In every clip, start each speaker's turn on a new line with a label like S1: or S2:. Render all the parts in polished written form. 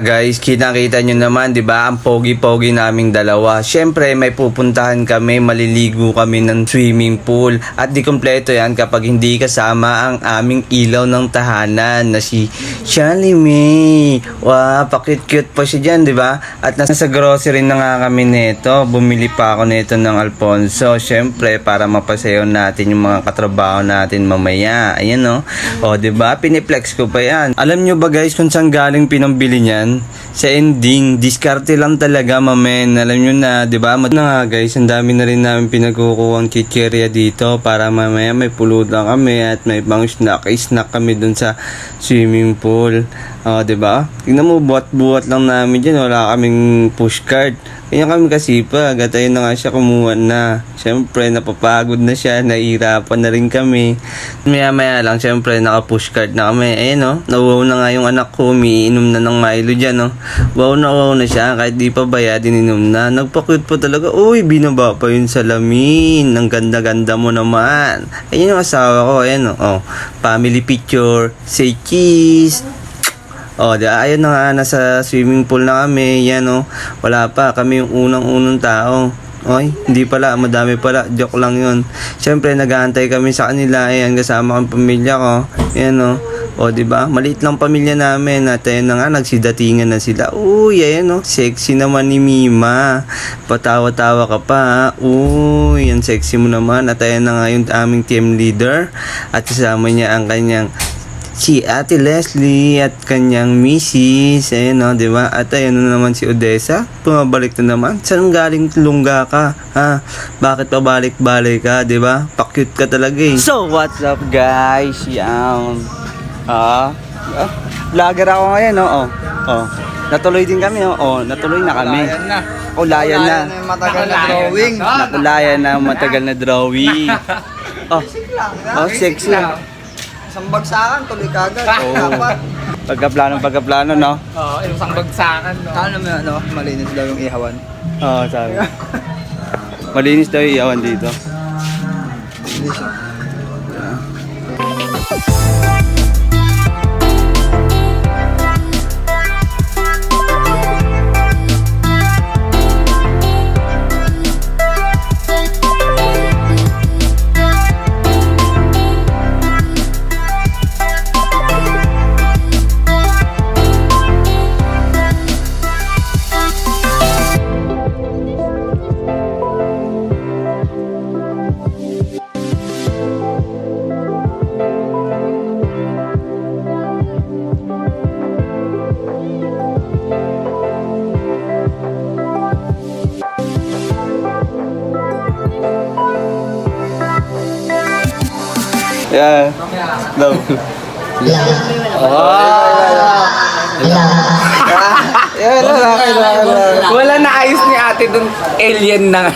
S1: Guys, kinakita nyo naman, 'di ba? Ang pogi-pogi naming dalawa. Syempre, may pupuntahan kami, maliligo kami ng swimming pool. At di kumpleto 'yan kapag hindi kasama ang aming ilaw ng tahanan na si Charlie May. Wow, pakit-cute pa siya diyan, 'di ba? At nasa grocery na nga kami nito. Bumili pa ako nito ng Alfonso. Syempre, para mapasayaw natin yung mga katrabaho natin mamaya. Ayan, no? O, 'di ba? Piniplex ko pa 'yan. Alam nyo ba guys kung saan galing pinambili niyan? Sa ending, diskarte lang talaga, mamen. Alam nyo na, di ba? Na nga guys, ang dami na rin namin pinagkukuhang chichirya dito para mamaya may pulutan kami at may pang snack kami dun sa swimming pool. Di ba? Tingnan mo, buhat-buhat lang namin dyan. Wala kaming pushcart. Kaya kami kasipag at ayun na nga siya, kumuha na. Siyempre, napapagod na siya, nahihirapan na rin kami. Maya-maya lang, siyempre, naka-pushcart na kami. Ayun, no? Nawaw na nga yung anak ko, umiinom na ng Milo dyan, no? Wow na siya, kahit di pa bayad, ininom na. Nagpa-cute pa talaga. Uy, binaba pa yung salamin. Ang ganda-ganda mo naman. Ayun yung asawa ko, ayun, no? Oh, family picture, say cheese. Ayun na nga, nasa swimming pool na kami. Yan, wala pa. Kami yung unang-unang tao. Oy, hindi pala, madami pala. Joke lang yun. Siyempre, nag-aantay kami sa kanila. Ayan, kasama kang pamilya ko. Ayan, diba? Maliit lang pamilya namin. At ayun na nga, nagsidatingan na sila. Uy, ayan, sexy naman ni Mima. Patawa-tawa ka pa, ha? Uy, yan sexy mo naman. At ayun na nga yung aming team leader. At kasama niya ang kanyang si Ate Leslie at kanyang misis. Ayun, di ba? At ayun na naman si Odessa. Pumabalik na naman. Saan galing lungga ka? Ha? Bakit pabalik-balik ka? Di ba? Pa-cute ka talaga eh. So, what's up guys? Yan. Vlogger ako ngayon, Natuloy din kami, Natuloy na kami. Nakulayan na.
S2: Matagal na drawing.
S1: Nakulayan na matagal na drawing. Sexy.
S2: Isang bagsakan, tuloy kagad. Dapat.
S1: Pagkaplano, no?
S3: Isang bagsakan, no?
S2: Kala naman, malinis daw yung ihawan.
S1: Sabi. Malinis daw yung iyawan dito.
S2: Malinis siya.
S1: Yeah. No.
S3: Wala na ayos ni ate dun, alien na.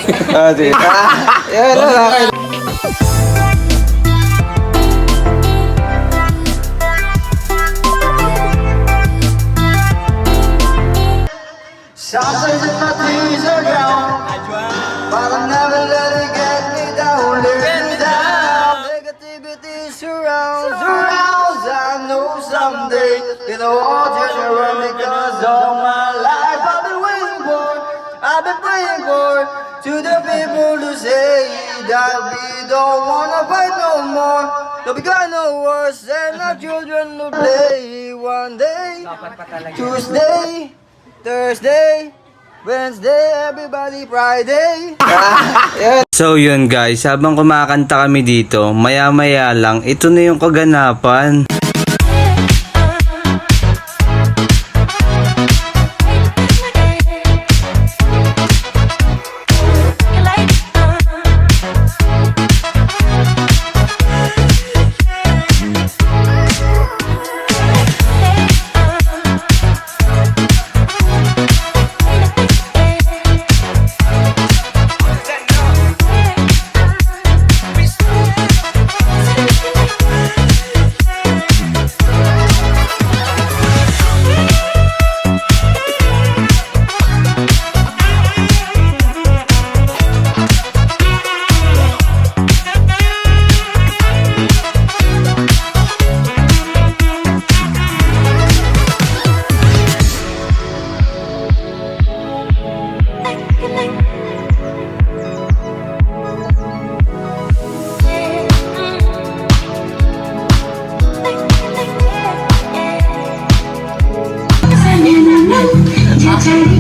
S2: Sometimes if my dreams are gone, but I'm never let it get me down, let me down. Negativity surrounds, I know someday it'll all turn around because all my life I've been waiting for, I've been praying for, to the people who say that we don't wanna fight no more. Don't be got no worse than our children who play one day, Tuesday, Thursday, Wednesday, everybody Friday.
S1: So yun guys, habang kumakanta kami dito, maya-maya lang, ito na yung kaganapan.
S3: Ay!